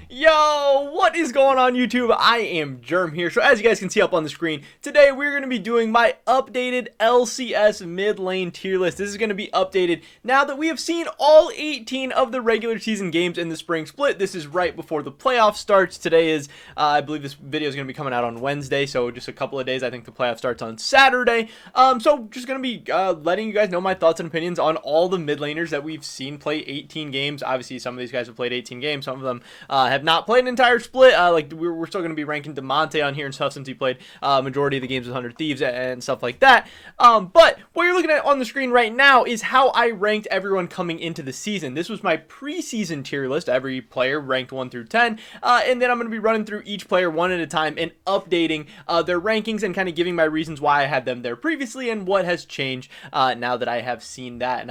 Yo, what is going on YouTube? I am Germ here. So as you guys can see up on the screen, today we're going to be doing my updated LCS mid lane tier list. This is going to be updated now that we have seen all 18 of the regular season games in the spring split. This is right before the playoff starts. Today is, I believe this video is going to be coming out on Wednesday, so just a couple of days. I think the playoff starts on Saturday. So just going to be letting you guys know my thoughts and opinions on all the mid laners that we've seen play 18 games. Obviously, some of these guys have played 18 games. Some of them have not played an entire split. Like we're still going to be ranking DeMonte on here and stuff since he played majority of the games with 100 Thieves and stuff like that. But what you're looking at on the screen right now is how I ranked everyone coming into the season. This was my preseason tier list, every player ranked 1 through 10, and then I'm going to be running through each player one at a time and updating their rankings and kind of giving my reasons why I had them there previously and what has changed now that I have seen that.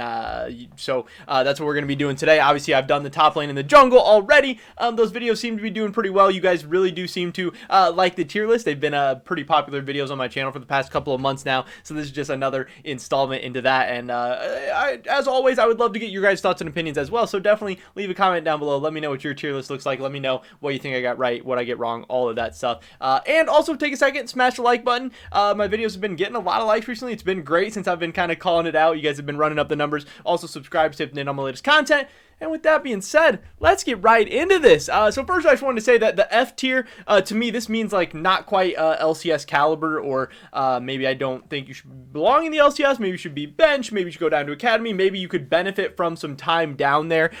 So that's what we're going to be doing today. Obviously, I've done the top lane and the jungle already. Those videos seem to be doing pretty well. You guys really do seem to like the tier list. They've been pretty popular videos on my channel for the past couple of months now, so this is just another installment into that. And as always, I would love to get your guys' thoughts and opinions as well, so definitely leave a comment down below. Let me know what your tier list looks like. Let me know what you think I got right, what I get wrong, all of that stuff. And also take a second, smash the like button. My videos have been getting a lot of likes recently. It's been great since I've been kind of calling it out. You guys have been running up the numbers. Also subscribe to stay on my latest content. And with that being said, let's get right into this. So first I just wanted to say that the F tier, to me, this means like not quite LCS caliber, or maybe I don't think you should belong in the LCS. Maybe you should be bench. Maybe you should go down to Academy. Maybe you could benefit from some time down there.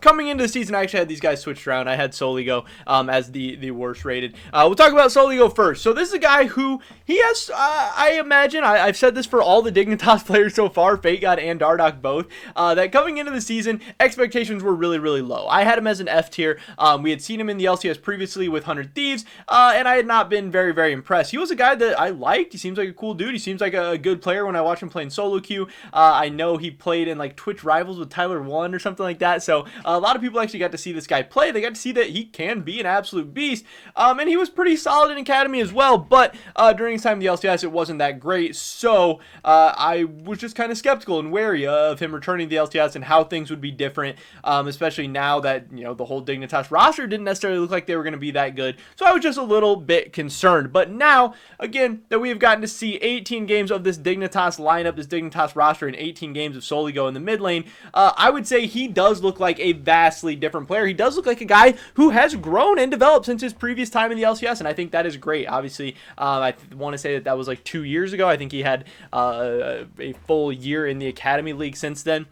Coming into the season, I actually had these guys switched around. I had Soligo as the worst rated. We'll talk about Soligo first. So this is a guy who, he has, I imagine, I've said this for all the Dignitas players so far, Fate God and Dardoch both, that coming into the season, expectations were really, really low. I had him as an F tier. We had seen him in the LCS previously with 100 Thieves, and I had not been very, very impressed. He was a guy that I liked. He seems like a cool dude. He seems like a good player when I watch him play in solo queue. I know he played in like Twitch Rivals with Tyler 1 or something like that, so a lot of people actually got to see this guy play. They got to see that he can be an absolute beast, and he was pretty solid in Academy as well, but during his time in the LCS, it wasn't that great, so I was just kind of skeptical and wary of him returning to the LCS and how things would be different, especially now that, you know, the whole Dignitas roster didn't necessarily look like they were going to be that good, so I was just a little bit concerned. But now, again, that we have gotten to see 18 games of this Dignitas lineup, this Dignitas roster, and 18 games of Soligo in the mid lane, I would say he does look like a vastly different player. He does look like a guy who has grown and developed since his previous time in the LCS, and I think that is great. Obviously, I want to say that was like 2 years ago. I think he had a full year in the Academy League since then.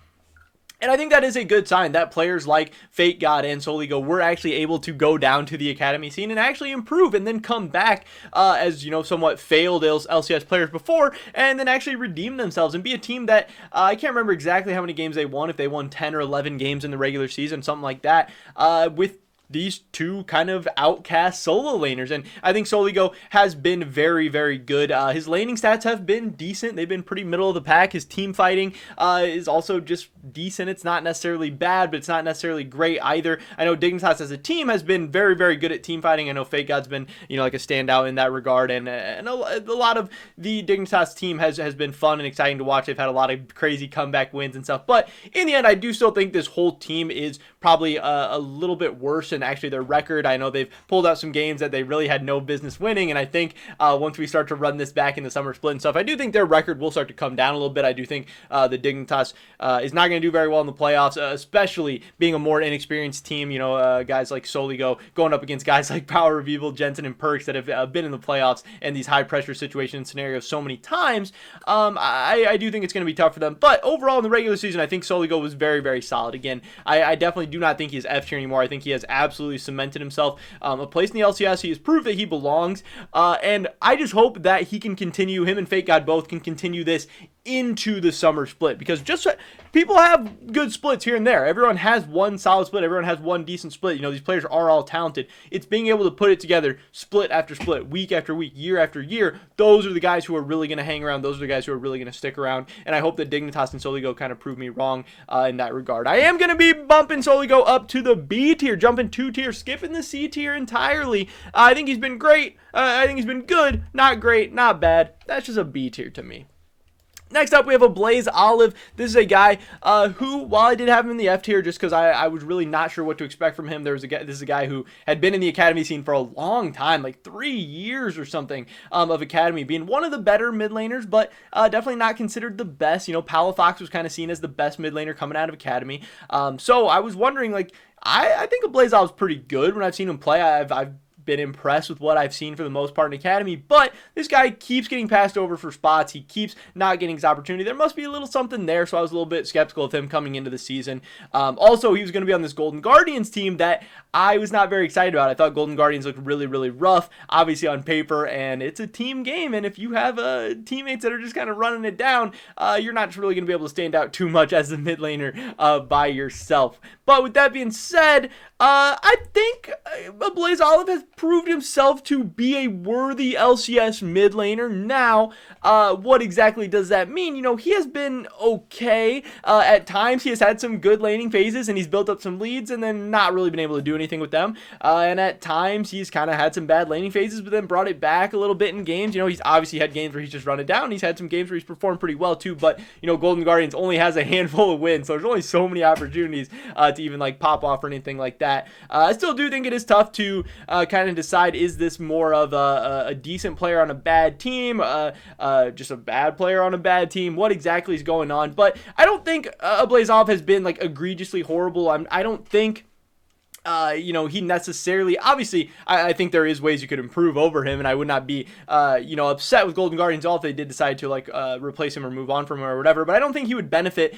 And I think that is a good sign that players like Fate God and Soligo were actually able to go down to the Academy scene and actually improve and then come back as, you know, somewhat failed LCS players before, and then actually redeem themselves and be a team that, I can't remember exactly how many games they won, if they won 10 or 11 games in the regular season, something like that, with these two kind of outcast solo laners. And I think Soligo has been very, very good. His laning stats have been decent. They've been pretty middle of the pack. His team fighting is also just decent. It's not necessarily bad, but it's not necessarily great either. I know Dignitas as a team has been very, very good at team fighting. I know Fate God's been, you know, like a standout in that regard, and a lot of the Dignitas team has been fun and exciting to watch. They've had a lot of crazy comeback wins and stuff, but in the end, I do still think this whole team is probably a little bit worse than actually their record. I know they've pulled out some games that they really had no business winning, and I think once we start to run this back in the summer split and stuff, I do think their record will start to come down a little bit. I do think the Dignitas is not going to do very well in the playoffs, especially being a more inexperienced team. You know, guys like Soligo going up against guys like Power of Evil, Jensen, and Perkz that have been in the playoffs and these high pressure situation scenarios so many times. I do think it's going to be tough for them, but overall in the regular season, I think Soligo was very, very solid. Again, I definitely do not think he's F tier anymore. I think he has absolutely cemented himself a place in the LCS. He has proved that he belongs, and I just hope that he can continue, him and Fate God both can continue this into the summer split, because just people have good splits here and there. Everyone has one solid split. Everyone has one decent split. You know, these players are all talented. It's being able to put it together split after split, week after week, year after year. Those are the guys who are really going to hang around. Those are the guys who are really going to stick around, and I hope that Dignitas and Soligo kind of prove me wrong in that regard. I am going to be bumping Soligo up to the B tier, jumping 2 tiers, skipping the C tier entirely. I think he's been great. I think he's been good, not great, not bad. That's just a B tier to me. Next up, we have a Blaze Olive. This is a guy who, while I did have him in the F tier just because I was really not sure what to expect from him, this is a guy who had been in the academy scene for a long time, like 3 years or something of academy, being one of the better mid laners, but definitely not considered the best. You know, Palafox was kind of seen as the best mid laner coming out of academy. So I was wondering, like, I think a Blaze Olive's pretty good when I've seen him play. I've been impressed with what I've seen for the most part in academy, but this guy keeps getting passed over for spots. He keeps not getting his opportunity. There must be a little something there, so I was a little bit skeptical of him coming into the season. Also, he was going to be on this Golden Guardians team that I was not very excited about. I thought Golden Guardians looked really, really rough, obviously on paper, and it's a team game, and if you have teammates that are just kind of running it down, you're not really going to be able to stand out too much as a mid laner by yourself. But with that being said, I think Blaze Olive has proved himself to be a worthy LCS mid laner. Now, what exactly does that mean? You know, he has been okay. At times, he has had some good laning phases, and he's built up some leads, and then not really been able to do anything with them. And at times, he's kind of had some bad laning phases, but then brought it back a little bit in games. You know, he's obviously had games where he's just run it down. He's had some games where he's performed pretty well, too. But, you know, Golden Guardians only has a handful of wins, so there's only so many opportunities to even, like, pop off or anything like that. I still do think it is tough to kind of decide, is this more of a decent player on a bad team, just a bad player on a bad team? What exactly is going on? But I don't think Blaze Olive has been like egregiously horrible. I don't think you know, he necessarily, obviously, I think there is ways you could improve over him, and I would not be, you know, upset with Golden Guardians all if they did decide to, like, replace him or move on from him or whatever, but I don't think he would benefit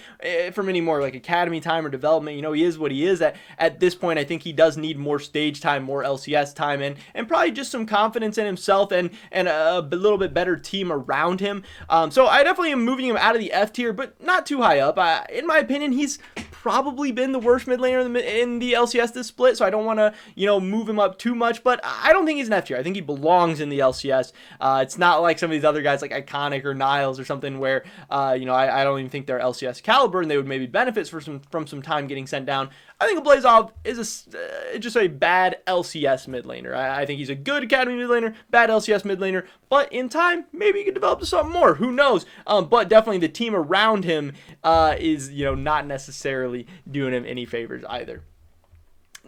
from any more, like, academy time or development. You know, he is what he is. At this point, I think he does need more stage time, more LCS time, and probably just some confidence in himself and a little bit better team around him. So I definitely am moving him out of the F tier, but not too high up. In my opinion, he's probably been the worst mid laner in the LCS this split, so I don't want to, you know, move him up too much, but I don't think he's an F tier. I think he belongs in the LCS. It's not like some of these other guys like Iconic or Niles or something where, you know, I don't even think they're LCS caliber and they would maybe benefit from some time getting sent down. I think Blaze Olive is just a bad LCS mid laner. I think he's a good academy mid laner, bad LCS mid laner, but in time, maybe he could develop to something more. Who knows? But definitely the team around him is, you know, not necessarily doing him any favors either.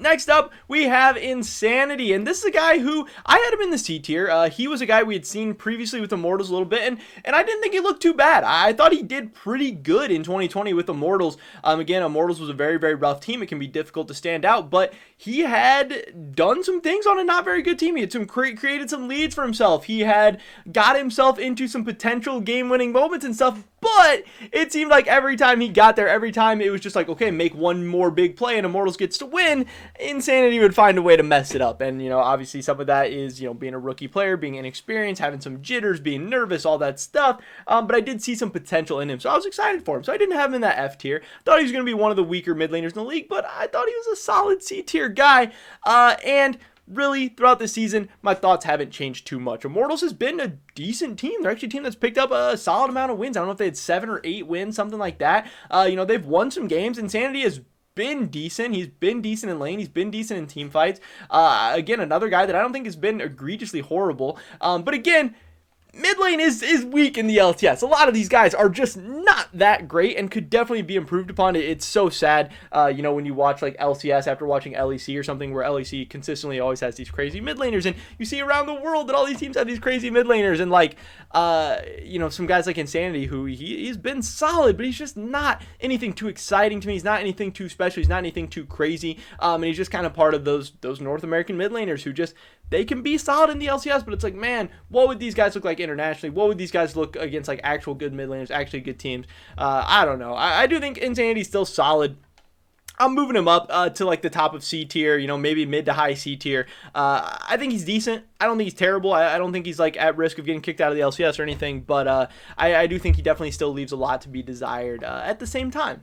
Next up, we have Insanity, and this is a guy who, I had him in the C tier. He was a guy we had seen previously with Immortals a little bit, and I didn't think he looked too bad. I thought he did pretty good in 2020 with Immortals. Again, Immortals was a very, very rough team. It can be difficult to stand out, but he had done some things on a not very good team. He had created some leads for himself. He had got himself into some potential game-winning moments and stuff, but it seemed like every time he got there, every time it was just like, okay, make one more big play and Immortals gets to win, Insanity would find a way to mess it up. And, you know, obviously some of that is, you know, being a rookie player, being inexperienced, having some jitters, being nervous, all that stuff. But I did see some potential in him, so I was excited for him. So I didn't have him in that F tier. Thought he was going to be one of the weaker mid laners in the league, but I thought he was a solid C tier guy. And really, throughout the season, my thoughts haven't changed too much. Immortals has been a decent team. They're actually a team that's picked up a solid amount of wins. I don't know if they had 7 or 8 wins, something like that. You know, they've won some games. Insanity has been decent. He's been decent in lane. He's been decent in team fights. Again, another guy that I don't think has been egregiously horrible. But again, mid lane is weak in the LTS. A lot of these guys are just not that great and could definitely be improved upon. It's so sad, you know, when you watch like LCS after watching LEC or something where LEC consistently always has these crazy mid laners, and you see around the world that all these teams have these crazy mid laners, and like, you know, some guys like Insanity who he's been solid, but he's just not anything too exciting to me. He's not anything too special. He's not anything too crazy, and he's just kind of part of those North American mid laners who just, they can be solid in the LCS, but it's like, man, what would these guys look like internationally? What would these guys look against like actual good mid laners, actually good teams? I don't know. I do think Insanity's still solid. I'm moving him up to like the top of C tier, you know, maybe mid to high C tier. I think he's decent. I don't think he's terrible. I don't think he's like at risk of getting kicked out of the LCS or anything, but I do think he definitely still leaves a lot to be desired at the same time.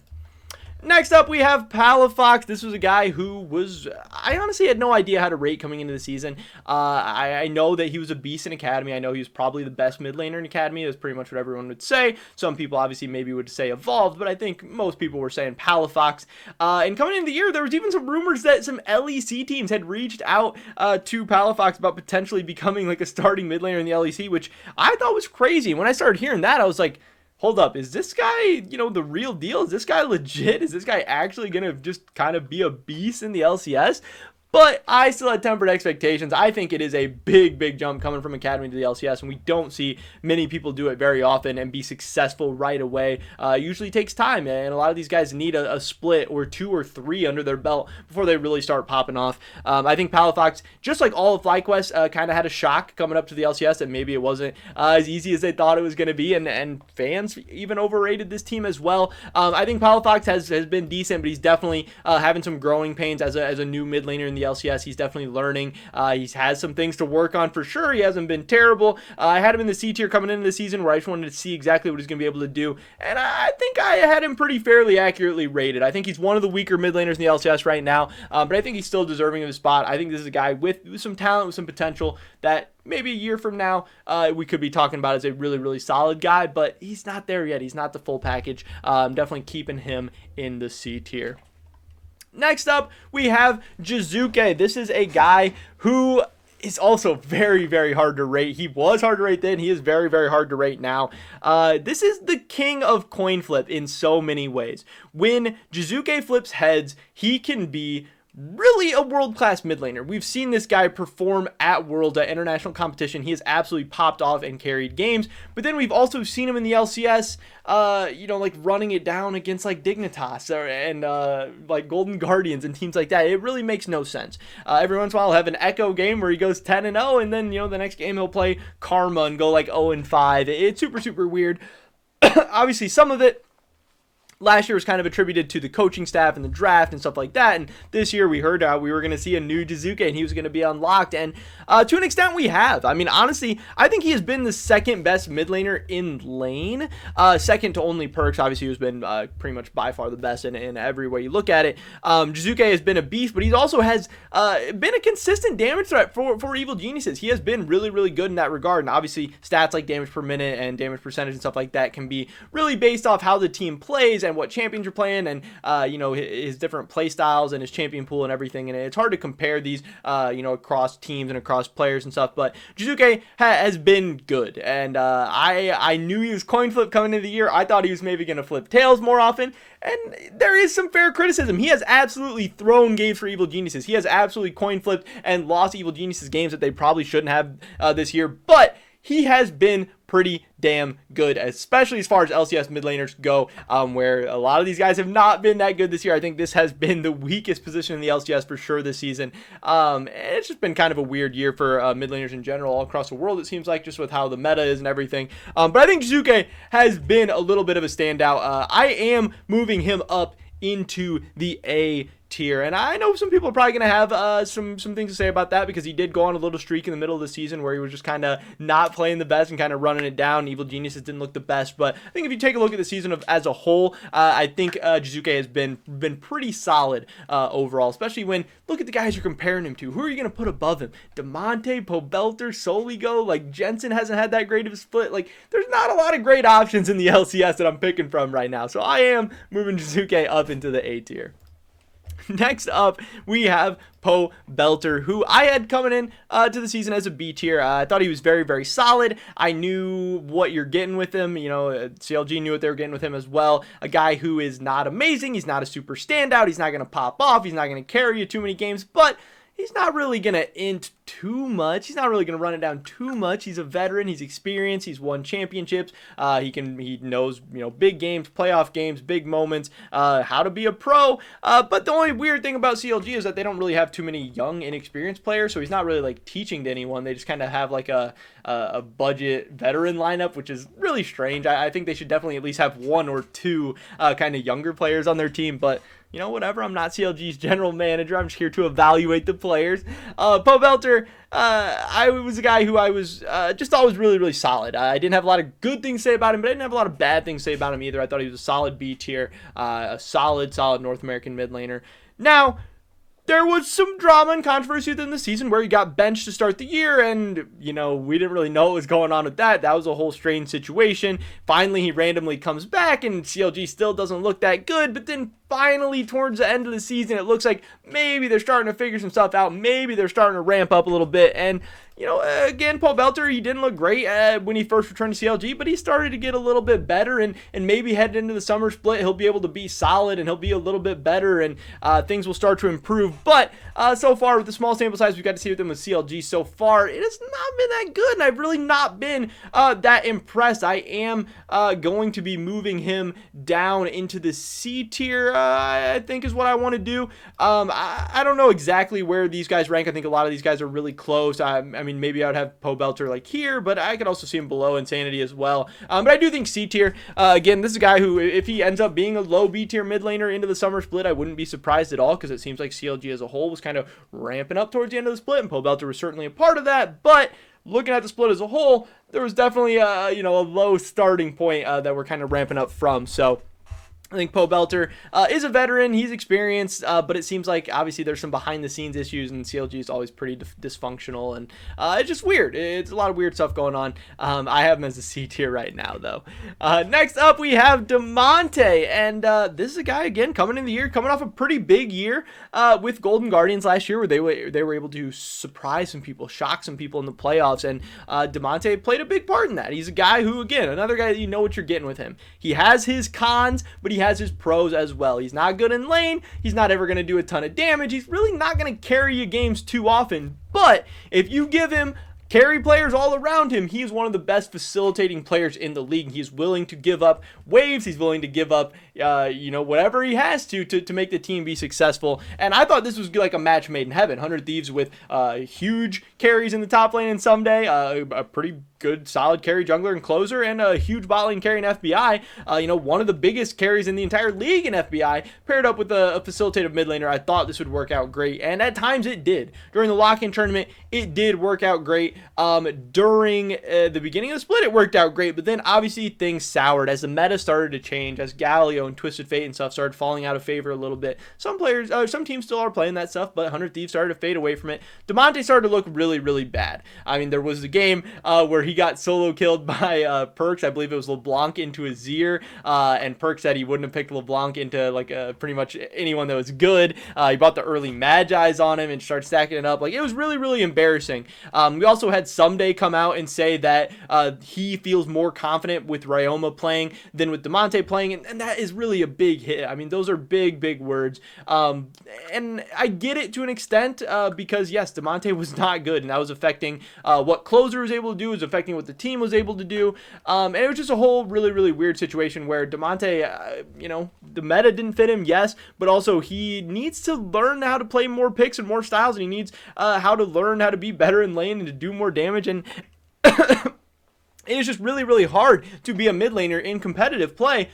Next up, we have Palafox. This was a guy who was, I honestly had no idea how to rate coming into the season. I know that he was a beast in Academy. I know he was probably the best mid laner in Academy. That's pretty much what everyone would say. Some people obviously maybe would say Evolved, but I think most people were saying Palafox. And coming into the year, there was even some rumors that some LEC teams had reached out to Palafox about potentially becoming like a starting mid laner in the LEC, which I thought was crazy. When I started hearing that, I was like, hold up, is this guy, the real deal? Is this guy legit? Is this guy actually going to just kind of be a beast in the LCS? But I still had tempered expectations. I think it is a big, big jump coming from Academy to the LCS, and we don't see many people do it very often and be successful right away. It usually takes time, and a lot of these guys need a split or 2 or 3 under their belt before they really start popping off. I think Palafox, just like all of FlyQuest, kind of had a shock coming up to the LCS, and maybe it wasn't as easy as they thought it was going to be, and fans even overrated this team as well. I think Palafox has been decent, but he's definitely having some growing pains as a new mid laner in the LCS. He's definitely learning. He has some things to work on for sure. He hasn't been terrible. I had him in the C tier coming into the season where I just wanted to see exactly what he's going to be able to do, and I think I had him pretty fairly accurately rated. I think he's one of the weaker mid laners in the LCS right now, but I think he's still deserving of his spot. I think this is a guy with some talent, with some potential that maybe a year from now we could be talking about as a really, really solid guy, but he's not there yet. He's not the full package. I'm definitely keeping him in the C tier. Next up, we have Jazuka. This is a guy who is also very, very hard to rate. He was hard to rate then. He is very, very hard to rate now. This is the king of coin flip in so many ways. When Jazuka flips heads, he can be really a world-class mid laner. We've seen this guy perform at Worlds, at international competition. He has absolutely popped off and carried games. But then we've also seen him in the LCS, like running it down against like Dignitas and like Golden Guardians and teams like that. It really makes no sense. Every once in a while, he'll have an Echo game where he goes 10-0, and then the next game he'll play Karma and go like 0-5. It's super, super weird. Obviously, some of it last year was kind of attributed to the coaching staff and the draft and stuff like that, and this year we heard we were going to see a new Jazuka and he was going to be unlocked, and to an extent we have. I mean, honestly, I think he has been the second best mid laner in lane, second to only Perkz, obviously, who's been pretty much by far the best in every way you look at it. Jazuka has been a beast, but he also has been a consistent damage threat for Evil Geniuses. He has been really, really good in that regard, and obviously stats like damage per minute and damage percentage and stuff like that can be really based off how the team plays and what champions you're playing, and his different play styles and his champion pool and everything, and it's hard to compare these across teams and across players and stuff, but Jazuka has been good, and I knew he was coin flip coming into the year. I thought he was maybe going to flip tails more often, and there is some fair criticism. He has absolutely thrown games for Evil Geniuses. He has absolutely coin flipped and lost Evil Geniuses games that they probably shouldn't have this year, but he has been pretty damn good, especially as far as LCS mid laners go, where a lot of these guys have not been that good this year. I think this has been the weakest position in the LCS for sure this season. It's just been kind of a weird year for mid laners in general all across the world, it seems like, just with how the meta is and everything. But I think Jazuka has been a little bit of a standout. I am moving him up into the A tier, and I know some people are probably going to have some things to say about that, because he did go on a little streak in the middle of the season where he was just kind of not playing the best and kind of running it down. Evil Geniuses didn't look the best, but I think if you take a look at the season as a whole, I think Jazuka has been pretty solid overall, especially when look at the guys you're comparing him to. Who are you going to put above him? Demonte, Poe Belter, Soligo, like Jensen hasn't had that great of a split. Like, there's not a lot of great options in the LCS that I'm picking from right now, so I am moving Jazuka up into the A tier. Next up, we have Poe Belter, who I had coming in to the season as a B tier. I thought he was very, very solid. I knew what you're getting with him. CLG knew what they were getting with him as well. A guy who is not amazing. He's not a super standout. He's not going to pop off. He's not going to carry you too many games, but he's not really going to int too much. He's not really going to run it down too much. He's a veteran. He's experienced. He's won championships. He knows, big games, playoff games, big moments, how to be a pro. But the only weird thing about CLG is that they don't really have too many young, inexperienced players, so he's not really like teaching to anyone. They just kind of have like a budget veteran lineup, which is really strange. I think they should definitely at least have 1 or 2 kind of younger players on their team, but whatever. I'm not CLG's general manager. I'm just here to evaluate the players. Poe Belter, I was a guy who I was just thought was really, really solid. I didn't have a lot of good things to say about him, but I didn't have a lot of bad things to say about him either. I thought he was a solid B tier, a solid North American mid laner. Now, there was some drama and controversy within the season where he got benched to start the year, and, we didn't really know what was going on with that. That was a whole strange situation. Finally, he randomly comes back, and CLG still doesn't look that good, but then finally towards the end of the season, it looks like maybe they're starting to figure some stuff out. Maybe they're starting to ramp up a little bit. And, you know, again, Poe Belter, he didn't look great when he first returned to CLG, but he started to get a little bit better. And maybe heading into the summer split, he'll be able to be solid and he'll be a little bit better and things will start to improve. But so far, with the small sample size we've got to see with him with CLG so far, it has not been that good. And I've really not been that impressed. I am going to be moving him down into the C tier, I think is what I want to do. I don't know exactly where these guys rank. I think a lot of these guys are really close. I mean, maybe I would have Poe Belter like here, but I could also see him below Insanity as well. But I do think C tier, again, this is a guy who, if he ends up being a low B tier mid laner into the summer split, I wouldn't be surprised at all, because it seems like CLG as a whole was kind of ramping up towards the end of the split, and Poe Belter was certainly a part of that. But looking at the split as a whole, there was definitely a low starting point that we're kind of ramping up from. So I think Poe Belter is a veteran. He's experienced, but it seems like obviously there's some behind-the-scenes issues, and CLG is always pretty dysfunctional, and it's just weird. It's a lot of weird stuff going on. I have him as a C tier right now, though. Next up, we have Demonte, and this is a guy, again, coming in the year, coming off a pretty big year with Golden Guardians last year, where they were able to surprise some people, shock some people in the playoffs, and Demonte played a big part in that. He's a guy who, again, another guy that you know what you're getting with him. He has his cons, but he has his pros as well. He's not good in lane. He's not ever going to do a ton of damage. He's really not going to carry you games too often. But if you give him carry players all around him, he is one of the best facilitating players in the league. He's willing to give up waves. He's willing to give up, whatever he has to make the team be successful. And I thought this was like a match made in heaven. 100 Thieves with huge carries in the top lane and someday a pretty good, solid carry jungler and closer, and a huge bot lane carry in FBI. One of the biggest carries in the entire league in FBI, paired up with a facilitative mid laner. I thought this would work out great, and at times it did. During the lock-in tournament, it did work out great. During the beginning of the split, it worked out great, but then obviously things soured as the meta started to change, as Galio and Twisted Fate and stuff started falling out of favor a little bit. Some teams still are playing that stuff, but 100 Thieves started to fade away from it. Demonte started to look really, really bad. I mean, there was a game where he got solo killed by Perkz. I believe it was LeBlanc into Azir, and Perkz said he wouldn't have picked LeBlanc into pretty much anyone that was good. He brought the early Magi's on him and started stacking it up. It was really, really embarrassing. We also had Someday come out and say that he feels more confident with Ryoma playing than with Demonte playing, and that is really a big hit. I mean, those are big, big words. And I get it to an extent because, yes, Demonte was not good, and that was affecting what Closer was able to do, was affecting what the team was able to do. And it was just a whole really, really weird situation where Demonte, the meta didn't fit him, yes, but also he needs to learn how to play more picks and more styles, and he needs how to learn how to be better in lane and to do more damage. And it is just really, really hard to be a mid laner in competitive play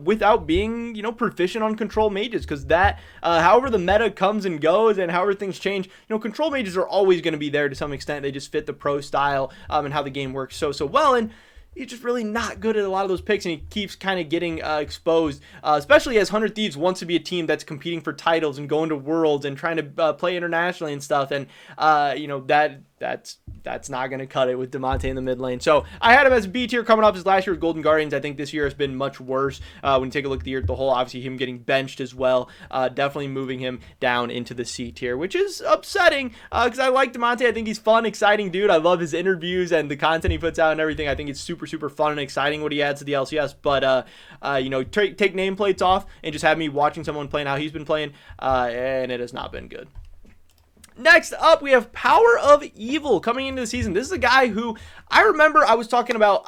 without being, proficient on control mages, because that, however the meta comes and goes and however things change, control mages are always going to be there to some extent. They just fit the pro style and how the game works so well. And he's just really not good at a lot of those picks, and he keeps kind of getting exposed, especially as 100 Thieves wants to be a team that's competing for titles and going to Worlds and trying to play internationally and stuff. And, that's not going to cut it with Demonte in the mid lane. So I had him as B tier coming off his last year with Golden Guardians. I think this year has been much worse when you take a look at the year as a whole. Obviously, him getting benched as well. Definitely moving him down into the C tier, which is upsetting because I like Demonte. I think he's fun, exciting dude. I love his interviews and the content he puts out and everything. I think it's super, super fun and exciting what he adds to the LCS. But, take nameplates off and just have me watching someone playing how he's been playing, and it has not been good. Next up, we have Power of Evil coming into the season. This is a guy who I remember I was talking about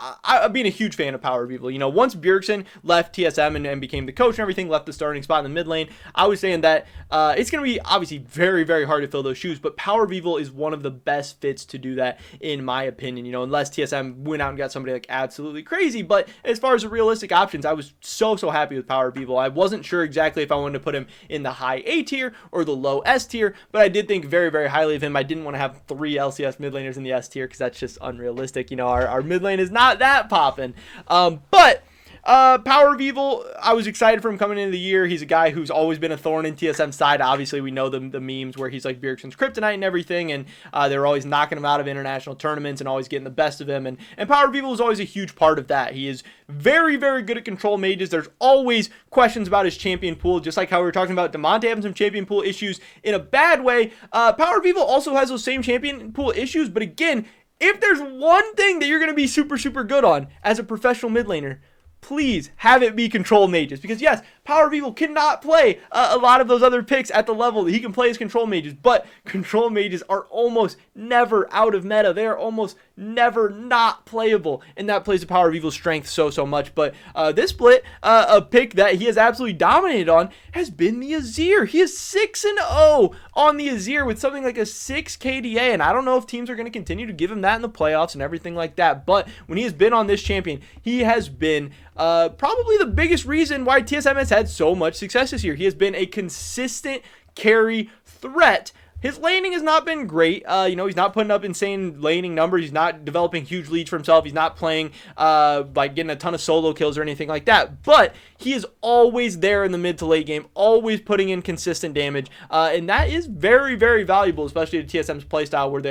being a huge fan of Power of Evil. Once Bjergsen left TSM and became the coach and everything, left the starting spot in the mid lane, I was saying that it's going to be obviously very, very hard to fill those shoes, but Power of Evil is one of the best fits to do that, in my opinion, unless TSM went out and got somebody absolutely crazy. But as far as the realistic options, I was so happy with Power of Evil. I wasn't sure exactly if I wanted to put him in the high A tier or the low S tier, but I did think very, very highly of him. I didn't want to have 3 LCS mid laners in the S tier because that's just unrealistic. Our mid lane is not that popping. But Power of Evil, I was excited for him coming into the year. He's a guy who's always been a thorn in TSM's side. Obviously, we know the memes where he's like Bjergsen's kryptonite and everything, and they were always knocking him out of international tournaments and always getting the best of him. And Power of Evil is always a huge part of that. He is very, very good at control mages. There's always questions about his champion pool, just like how we were talking about Demonte having some champion pool issues in a bad way. Power of Evil also has those same champion pool issues, but again, if there's one thing that you're going to be super, super good on as a professional mid laner, please have it be control mages. Because yes, Power of Evil cannot play a lot of those other picks at the level that he can play as control mages, but control mages are almost never out of meta. They are almost never not playable, and that plays the Power of Evil's strength so much. But this split, a pick that he has absolutely dominated on has been the Azir. He is 6-0 on the Azir with something like a 6 KDA, and I don't know if teams are going to continue to give him that in the playoffs and everything like that, but when he has been on this champion, he has been probably the biggest reason why TSM has had so much success this year. He has been a consistent carry threat. His laning has not been great. He's not putting up insane laning numbers. He's not developing huge leads for himself. He's not playing, like getting a ton of solo kills or anything like that. But he is always there in the mid to late game, always putting in consistent damage. And that is very, very valuable, especially to TSM's playstyle where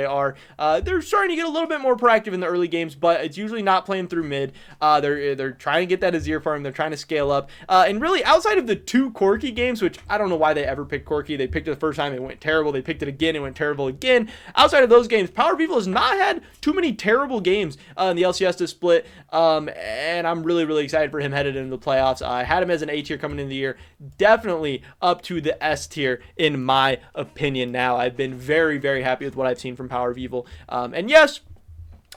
they're starting to get a little bit more proactive in the early games, but it's usually not playing through mid. They're trying to get that Azir farm. They're trying to scale up. And really, outside of the 2 Corki games, which I don't know why they ever picked Corki. They picked it the first time. It went terrible. They picked it again, it went terrible again. Outside of those games, Power of Evil has not had too many terrible games in the LCS to split, and I'm really, really excited for him headed into the playoffs. I had him as an A tier coming into the year, definitely up to the S tier in my opinion now. I've been very, very happy with what I've seen from Power of Evil, and yes,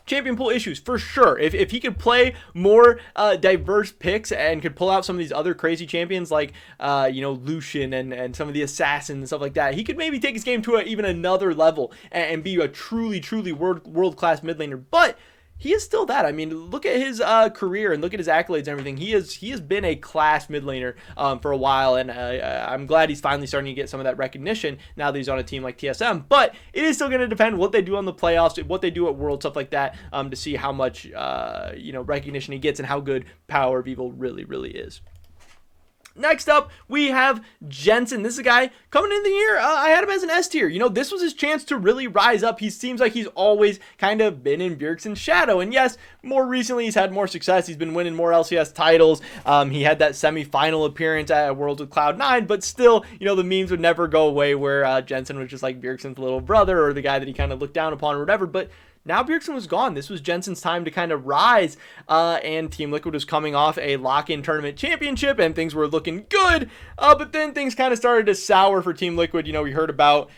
champion pool issues for sure. If he could play more diverse picks and could pull out some of these other crazy champions like Lucian and some of the assassins and stuff like that, he could maybe take his game to even another level and be a truly world-class mid laner. But he is still that. I mean, look at his career and look at his accolades and everything. He has been a class mid laner for a while, and I'm glad he's finally starting to get some of that recognition now that he's on a team like TSM. But it is still going to depend what they do on the playoffs, what they do at World, stuff like that, to see how much recognition he gets and how good Power of Evil really is. Next up, we have Jensen. This is a guy coming in the year. I had him as an S tier. This was his chance to really rise up. He seems like he's always kind of been in Bjergsen's shadow. And yes, more recently, he's had more success. He's been winning more LCS titles. He had that semi-final appearance at Worlds with Cloud9, but still, the memes would never go away where Jensen was just like Bjergsen's little brother or the guy that he kind of looked down upon or whatever. But now Bjergsen was gone. This was Jensen's time to kind of rise, and Team Liquid was coming off a lock-in tournament championship, and things were looking good, but then things kind of started to sour for Team Liquid. We heard about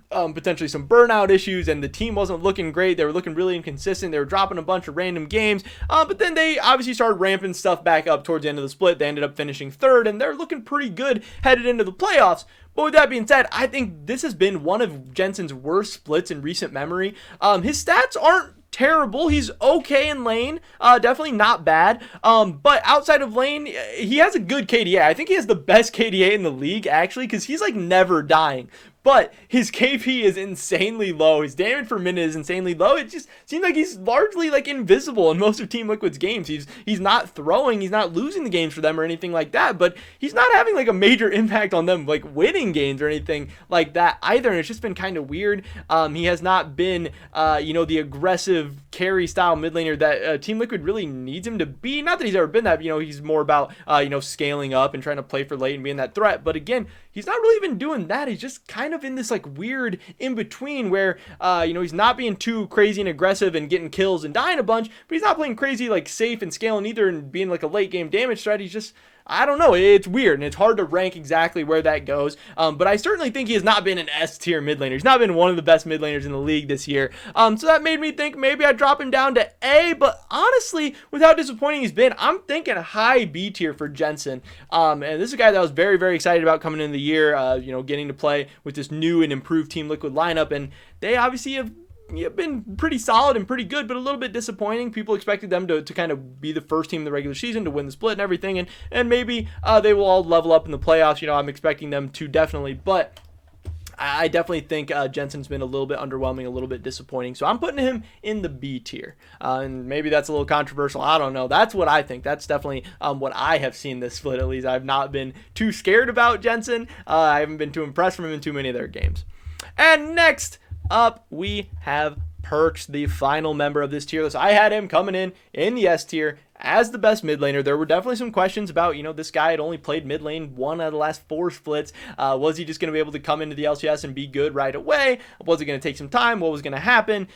potentially some burnout issues, and the team wasn't looking great. They were looking really inconsistent. They were dropping a bunch of random games, but then they obviously started ramping stuff back up towards the end of the split. They ended up finishing 3rd, and they're looking pretty good headed into the playoffs. But with that being said, I think this has been one of Jensen's worst splits in recent memory. His stats aren't terrible. He's okay in lane, definitely not bad, but outside of lane, he has a good KDA. I think he has the best KDA in the league, actually, because he's like never dying. But his KP is insanely low. His damage per minute is insanely low. It just seems like he's largely like invisible in most of Team Liquid's games. He's not throwing, he's not losing the games for them or anything like that, but he's not having like a major impact on them like winning games or anything like that either. And it's just been kind of weird. He has not been the aggressive carry style mid laner that Team Liquid really needs him to be. Not that he's ever been that, he's more about scaling up and trying to play for late and being that threat. But again, he's not really even doing that. He's just kind of in this like weird in between where he's not being too crazy and aggressive and getting kills and dying a bunch, but he's not playing crazy like safe and scaling either and being like a late game damage threat. He's just, I don't know, it's weird and it's hard to rank exactly where that goes, but I certainly think he has not been an S tier mid laner. He's not been one of the best mid laners in the league this year, so that made me think maybe I'd drop him down to A. But honestly, with how disappointing he's been, I'm thinking high B tier for Jensen, and this is a guy that I was very excited about coming in the year, getting to play with this new and improved Team Liquid lineup, and they obviously have been pretty solid and pretty good, but a little bit disappointing. People expected them to kind of be the first team in the regular season to win the split and everything, and maybe they will all level up in the playoffs. I'm expecting them to definitely, but I definitely think Jensen's been a little bit underwhelming, a little bit disappointing. So I'm putting him in the B tier. And maybe that's a little controversial. I don't know. That's what I think. That's definitely what I have seen this split, at least. I've not been too scared about Jensen. I haven't been too impressed from him in too many of their games. And next up, we have Perkz, the final member of this tier list. I had him coming in the S tier as the best mid laner. There were definitely some questions about, this guy had only played mid lane 1 out of the last 4 splits. Was he just going to be able to come into the LCS and be good right away? Was it going to take some time? What was going to happen?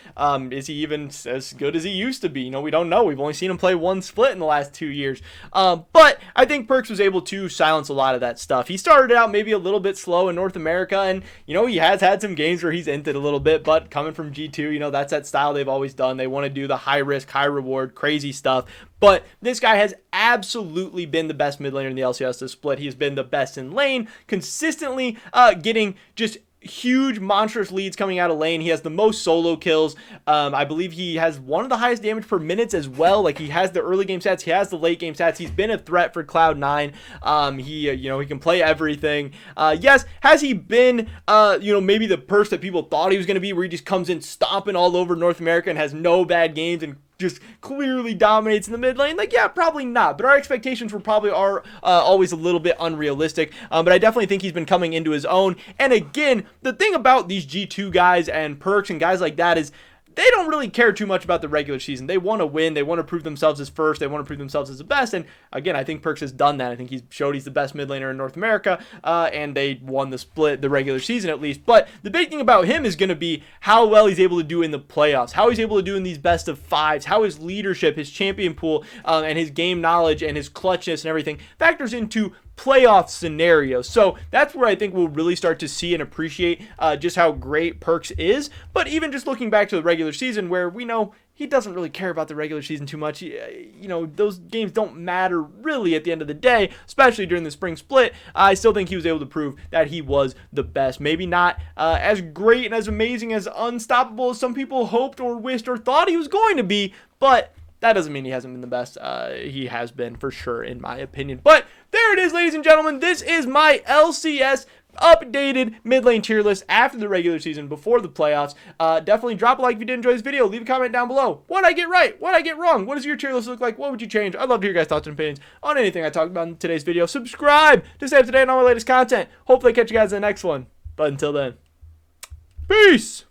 Is he even as good as he used to be? We don't know. We've only seen him play 1 split in the last 2 years. But I think Perkz was able to silence a lot of that stuff. He started out maybe a little bit slow in North America, and, he has had some games where he's inted a little bit, but coming from G2, that's that style they've always done. They want to do the high risk, high reward, crazy stuff. But this guy has absolutely been the best mid laner in the LCS this split. He's been the best in lane, consistently getting just huge monstrous leads coming out of lane. He has the most solo kills. I believe he has one of the highest damage per minutes as well. Like, he has the early game stats, he has the late game stats. He's been a threat for Cloud9. He can play everything. Yes, has he been maybe the Perkz that people thought he was going to be, where he just comes in stomping all over North America and has no bad games and just clearly dominates in the mid lane? Like, yeah, probably not. But our expectations are always a little bit unrealistic. But I definitely think he's been coming into his own. And again, the thing about these G2 guys and Perkz and guys like that is they don't really care too much about the regular season. They want to win. They want to prove themselves as first. They want to prove themselves as the best. And again, I think Perkz has done that. I think he's showed he's the best mid laner in North America, and they won the split, the regular season at least. But the big thing about him is going to be how well he's able to do in the playoffs, how he's able to do in these best of fives, how his leadership, his champion pool, and his game knowledge and his clutchness and everything factors into playoff scenarios. So that's where I think we'll really start to see and appreciate just how great Perkz is. But even just looking back to the regular season, where we know he doesn't really care about the regular season too much. Those games don't matter really at the end of the day, especially during the spring split. I still think he was able to prove that he was the best. Maybe not as great and as amazing, as unstoppable as some people hoped or wished or thought he was going to be, but that doesn't mean he hasn't been the best. He has been, for sure, in my opinion. But there it is, ladies and gentlemen. This is my LCS updated mid lane tier list after the regular season, before the playoffs. Definitely drop a like if you did enjoy this video. Leave a comment down below. What I get right? What I get wrong? What does your tier list look like? What would you change? I'd love to hear your guys' thoughts and opinions on anything I talked about in today's video. Subscribe to stay up to date on all my latest content. Hopefully I catch you guys in the next one. But until then, peace!